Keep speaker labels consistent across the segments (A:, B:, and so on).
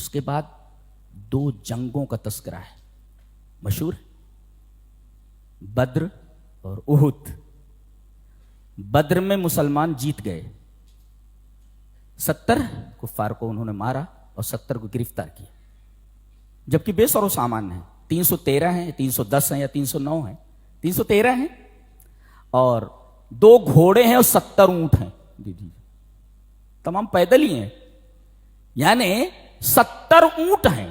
A: اس کے بعد 2 جنگوں کا تذکرہ ہے مشہور، بدر اور احد۔ بدر میں مسلمان جیت گئے، 70 کفار کو انہوں نے مارا اور 70 کو گرفتار کیا، جبکہ بے سر و سامان ہیں، 313 ہیں، 310 ہیں یا 309 ہیں، 313 ہیں، اور 2 گھوڑے ہیں اور 70 اونٹ ہیں، تمام پیدل ہی ہیں، یعنی 70 اونٹ ہیں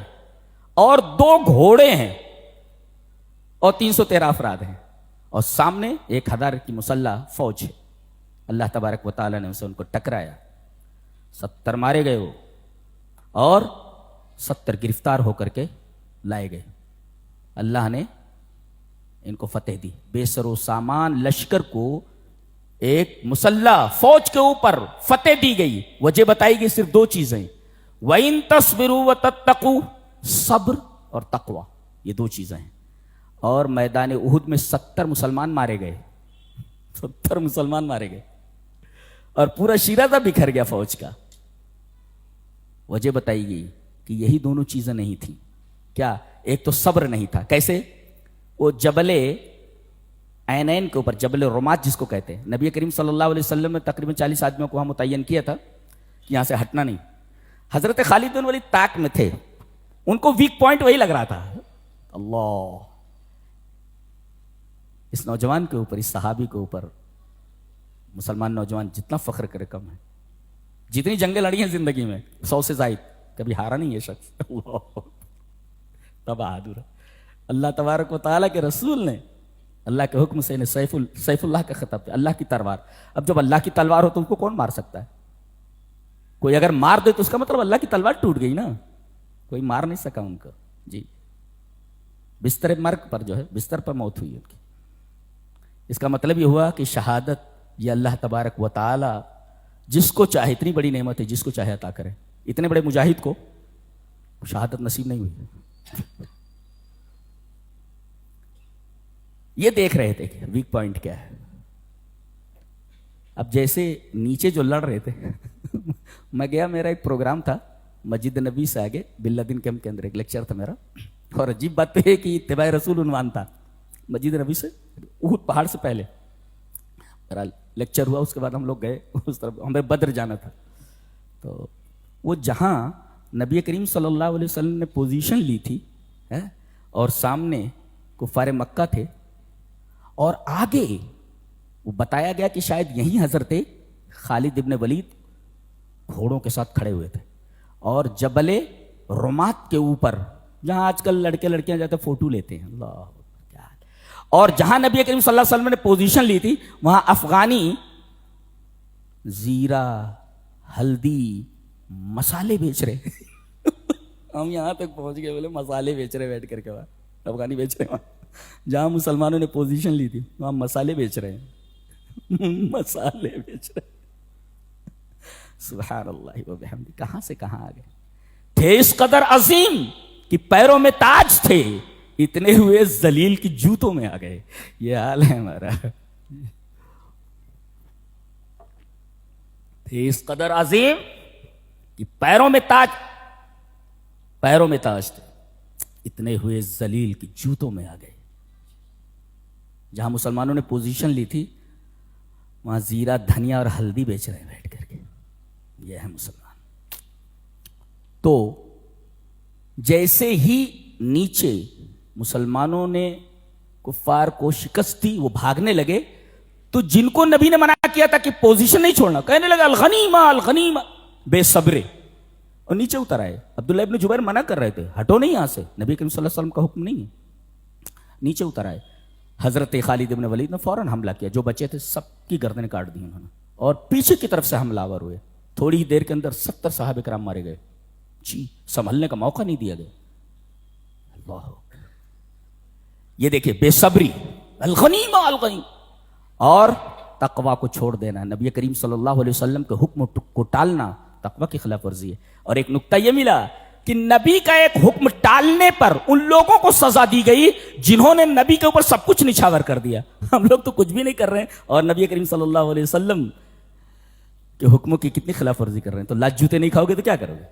A: اور 2 گھوڑے ہیں اور 313 افراد ہیں، اور سامنے 1000 کی مسلح فوج ہے۔ اللہ تبارک و تعالیٰ نے ان کو ٹکرایا، 70 مارے گئے وہ اور 70 گرفتار ہو کر کے لائے گئے۔ اللہ نے ان کو فتح دی، بے سر و سامان لشکر کو ایک مسلح فوج کے اوپر فتح دی گئی۔ وجہ بتائی گئی صرف 2 چیزیں، وَإِن تَصْبِرُوا وَتَتَّقُوا، صبر اور تقوی، یہ 2 چیزیں ہیں۔ اور میدان احد میں 70 مسلمان مارے گئے، 70 مسلمان مارے گئے اور پورا شیرازہ بکھر گیا فوج کا۔ وجہ بتائی گئی کہ یہی دونوں چیزیں نہیں تھیں، کیا؟ ایک تو صبر نہیں تھا، کیسے؟ وہ جبل عینین کے اوپر، جبل رمات جس کو کہتے ہیں، نبی کریم صلی اللہ علیہ وسلم نے تقریباً 40 آدمیوں کو وہاں متعین کیا تھا کہ یہاں سے ہٹنا نہیں۔ حضرت خالد بن ولید طاق میں تھے، ان کو ویک پوائنٹ وہی لگ رہا تھا۔ اللہ، اس نوجوان کے اوپر، اس صحابی کے اوپر مسلمان نوجوان جتنا فخر کرے کم ہے۔ جتنی جنگیں لڑی ہیں زندگی میں 100 سے زائد، کبھی ہارا نہیں یہ شخص۔ اللہ، تب بہادر۔ اللہ تبارک و تعالیٰ کے رسول نے اللہ کے حکم سے انہیں سیف اللہ کا خطاب دیا، اللہ کی تلوار۔ اب جب اللہ کی تلوار ہو تو ان کو کون مار سکتا ہے؟ کوئی اگر مار دے تو اس کا مطلب اللہ کی تلوار ٹوٹ گئی نا، کوئی مار نہیں سکا ان کو۔ جی، بستر مرگ پر جو ہے، بستر پر موت ہوئی ان کی۔ اس کا مطلب یہ ہوا کہ شہادت یہ اللہ تبارک و تعالی جس کو چاہے، اتنی بڑی نعمت ہے، جس کو چاہے عطا کرے۔ اتنے بڑے مجاہد کو شہادت نصیب نہیں ہوئی۔ یہ دیکھ رہے تھے کہ ویک پوائنٹ کیا ہے۔ اب جیسے نیچے جو لڑ رہے تھے، میں گیا، میرا ایک پروگرام تھا مسجد نبی سے آگے بلادین کیمپ کے اندر، ایک لیکچر تھا میرا، اور عجیب بات تو ہے کہ اتباع رسول عنوان تھا، مسجد نبی سے احد پہاڑ سے پہلے میرا لیکچر ہوا۔ اس کے بعد ہم لوگ گئے اس طرف، ہمیں بدر جانا تھا۔ تو وہ جہاں نبی کریم صلی اللہ علیہ وسلم نے پوزیشن لی تھی اور سامنے کفار مکہ تھے، اور آگے وہ بتایا گیا کہ شاید یہیں حضرت خالد ابن ولید گھوڑوں کے ساتھ کھڑے ہوئے تھے، اور جبل رمات کے اوپر جہاں آج کل لڑکے لڑکیاں جاتے فوٹو لیتے ہیں، اللہ کیا، اور جہاں نبی کریم صلی اللہ علیہ وسلم نے پوزیشن لی تھی وہاں افغانی زیرہ، ہلدی، مسالے بیچ رہے۔ ہم یہاں تک پہنچ گئے، بولے مسالے بیچ رہے بیٹھ کر کے، وہاں افغانی بیچ رہے، وہاں جہاں مسلمانوں نے پوزیشن لی تھی وہاں مسالے بیچ رہے ہیں، مسالے بیچ رہے۔ سبحان اللہ و بحمدہ، کہاں سے کہاں آ گئے تھے، اس قدر عظیم کہ پیروں میں تاج تھے، اتنے ہوئے ذلیل کی جوتوں میں آ گئے۔ یہ حال ہے ہمارا، تھے اس قدر عظیم کہ پیروں میں تاج تھے، اتنے ہوئے ذلیل کی جوتوں میں آ گئے۔ جہاں مسلمانوں نے پوزیشن لی تھی وہاں زیرہ، دھنیا اور ہلدی بیچ رہے ہیں بیٹھ کر کے۔ یہ ہے مسلمان۔ تو جیسے ہی نیچے مسلمانوں نے کفار کو شکست دی، وہ بھاگنے لگے، تو جن کو نبی نے منع کیا تھا کہ پوزیشن نہیں چھوڑنا، کہنے لگا الغنیمہ الغنیمہ، بے صبرے، اور نیچے اتر آئے۔ عبداللہ ابن جبیر منع کر رہے تھے، ہٹو نہیں یہاں سے، نبی کریم صلی اللہ علیہ وسلم کا حکم نہیں ہے۔ نیچے اتر آئے، حضرت خالد ابن ولید نے فوراً حملہ کیا، جو بچے تھے سب کی گردنیں کاٹ دی انہوں نے، اور پیچھے کی طرف سے حملہ آور ہوئے۔ تھوڑی ہی دیر کے اندر 70 صحابہ کرام مارے گئے، جی، سنبھلنے کا موقع نہیں دیا گیا۔ اللہ، یہ دیکھیں، بے صبری، الغنیمہ الغنیمہ، اور تقوی کو چھوڑ دینا، نبی کریم صلی اللہ علیہ وسلم کے حکم کو ٹالنا تقوی کی خلاف ورزی ہے۔ اور ایک نکتہ یہ ملا کہ نبی کا ایک حکم ٹالنے پر ان لوگوں کو سزا دی گئی جنہوں نے نبی کے اوپر سب کچھ نچھاور کر دیا۔ ہم لوگ تو کچھ بھی نہیں کر رہے ہیں اور نبی کریم صلی اللہ علیہ وسلم کے حکموں کی کتنی خلاف ورزی کر رہے ہیں، تو لاج جوتے نہیں کھاؤ گے تو کیا کرو گے؟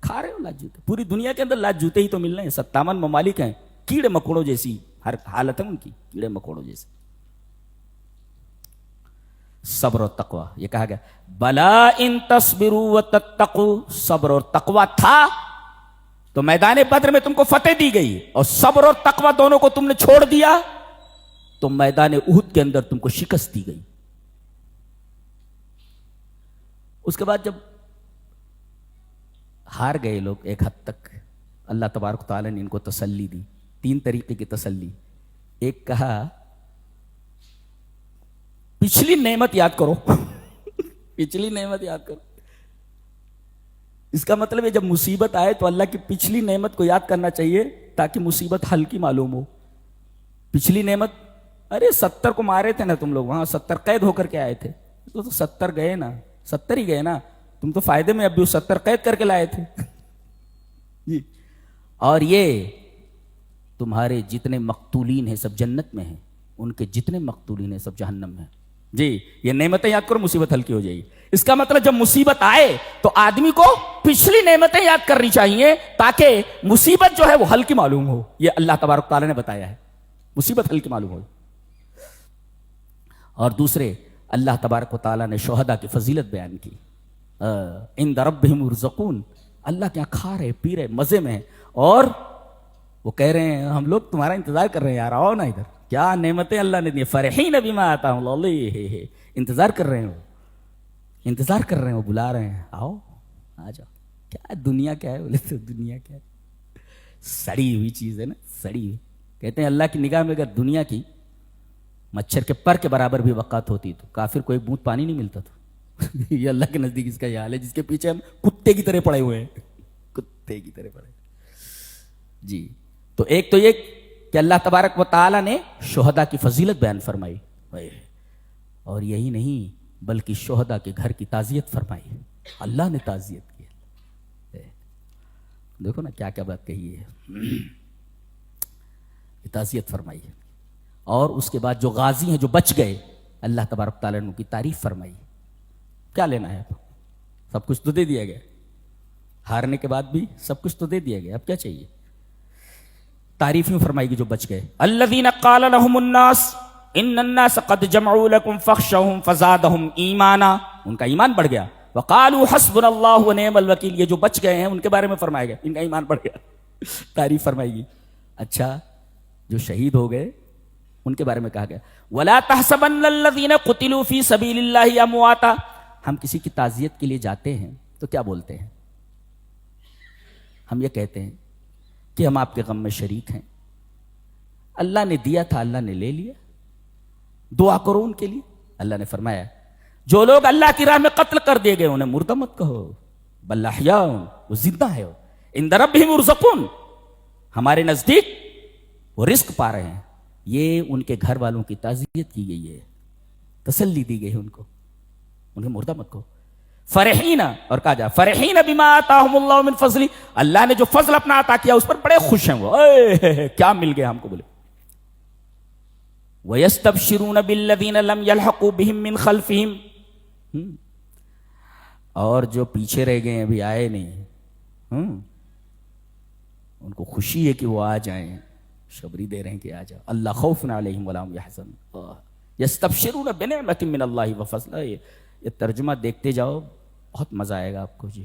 A: کھا رہے ہو لاج جوتے. پوری دنیا کے اندر لاج جوتے ہی تو مل رہے ہیں. 57 ممالک ہیں, کیڑے مکوڑوں جیسی ہر حالت ہے ان کی, کیڑے مکوڑوں جیسے. صبر اور تقوی یہ کہا گیا بلا ان تصبروا وتتقوا. صبر اور تقوی تھا تو میدان بدر میں تم کو فتح دی گئی, اور صبر اور تقوی دونوں کو تم نے چھوڑ دیا تو میدان احد کے اندر تم کو شکست دی گئی. اس کے بعد جب ہار گئے لوگ ایک حد تک, اللہ تبارک تعالیٰ نے ان کو تسلی دی. 3 طریقے کی تسلی. ایک کہا پچھلی نعمت یاد کرو. پچھلی نعمت یاد کرو. اس کا مطلب ہے جب مصیبت آئے تو اللہ کی پچھلی نعمت کو یاد کرنا چاہیے تاکہ مصیبت ہلکی معلوم ہو. پچھلی نعمت, ارے 70 کو مارے تھے نا تم لوگ, وہاں 70 قید ہو کر کے آئے تھے, تو 70 گئے نا, 70 ہی گئے نا, تم تو فائدے میں اب بھی 70 قید کر کے لائے تھے. جی. اور یہ تمہارے جتنے مقتولین ہیں سب جنت میں ہیں, ان کے جتنے مقتولین ہیں سب جہنم میں ہیں. جی, یہ نعمتیں یاد کرو, مصیبت ہلکی ہو جائے گی. اس کا مطلب جب مصیبت آئے تو آدمی کو پچھلی نعمتیں یاد کرنی چاہیے تاکہ مصیبت جو ہے وہ ہلکی معلوم ہو. یہ اللہ تبارک تعالیٰ نے بتایا ہے, مصیبت ہلکی معلوم ہو. اور دوسرے, اللہ تبارک و تعالیٰ نے شہداء کی فضیلت بیان کی. عند ربہم یرزقون, اللہ کے یہاں کھا رہے پی رہے مزے میں ہیں, اور وہ کہہ رہے ہیں ہم لوگ تمہارا انتظار کر رہے ہیں یار, آؤ نا ادھر, کیا نعمتیں اللہ نے دی. فرحین بما آتاہم اللہ, انتظار کر رہے ہیں, انتظار کر رہے ہیں, وہ بلا رہے ہیں, آؤ آ جاؤ. کیا دنیا کیا ہے, بولے تو دنیا کیا ہے, سڑی ہوئی چیز ہے نا, سڑی ہوئی. کہتے ہیں اللہ کی نگاہ میں اگر دنیا کی مچھر کے پر کے برابر بھی وقات ہوتی تو کافر کو ایک بوند پانی نہیں ملتا تھا. یہ اللہ کے نزدیک اس کا یہ حال ہے جس کے پیچھے ہم کتے کی طرح پڑے ہوئے ہیں, کتے کی طرح پڑے. جی, تو ایک تو یہ کہ اللہ تبارک و تعالیٰ نے شہداء کی فضیلت بیان فرمائی, اور یہی نہیں بلکہ شہداء کے گھر کی تعزیت فرمائی. اللہ نے تعزیت کی. دیکھو نا کیا کیا بات کہی ہے, تعزیت فرمائی. اور اس کے بعد جو غازی ہیں جو بچ گئے, اللہ تبارک تعالیٰ نے ان کی تعریف فرمائی. کیا لینا ہے, سب کچھ تو دے دیا گیا, ہارنے کے بعد بھی سب کچھ تو دے دیا گیا, اب کیا چاہیے. تعریف یوں فرمائی گی جو بچ گئے. الذین قال لهم الناس ان الناس قد جمعوا لكم فاخشوهم فزادهم ایمانا, ان کا ایمان بڑھ گیا. وقالوا حسبنا اللہ ونعم الوکیل, یہ جو بچ گئے ہیں ان کے بارے میں فرمایا گیا ان کا ایمان بڑھ گیا. تعریف فرمائی گی. اچھا, جو شہید ہو گئے ان کے بارے میں کہا گیا ولا تحسبن الذین قتلوا فی سبیل اللہ امواتا. ہم کسی کی تعزیت کے لیے جاتے ہیں تو کیا بولتے ہیں, ہم یہ کہتے ہیں کہ ہم آپ کے غم میں شریک ہیں, اللہ نے دیا تھا اللہ نے لے لیا, دعا کرو ان کے لیے. اللہ نے فرمایا جو لوگ اللہ کی راہ میں قتل کر دیے گئے انہیں مردہ مت کہو, بل احیاء, وہ زندہ ہے. عند ربہم یرزقون, ہمارے نزدیک وہ رزق پا رہے ہیں. یہ ان کے گھر والوں کی تعزیت کی گئی ہے, تسلی دی گئی ہے ان کو, انہیں مردہ مت کہو. فرحین, اور کہا جا فرحین بما آتاہم اللہ من فضل, اللہ نے جو فضل اپنا عطا کیا اس پر بڑے خوش ہیں وہ, کیا مل گیا ہم کو. بولے وَيَسْتَبْشِرُونَ بِالَّذِينَ لَمْ يَلْحَقُوا بِهِم مِّنْ خَلْفِهِمْ, اور جو پیچھے رہ گئے ابھی آئے نہیں, ان کو خوشی ہے کہ وہ آ جائیں, شبری دے رہے ہیں کہ آ جاؤ. اللہ خوف علیہم ولا هم يحزنون, یستبشرون بنعمت من اللہ وفضل. یہ ترجمہ دیکھتے جاؤ, بہت مزہ آئے گا آپ کو. جی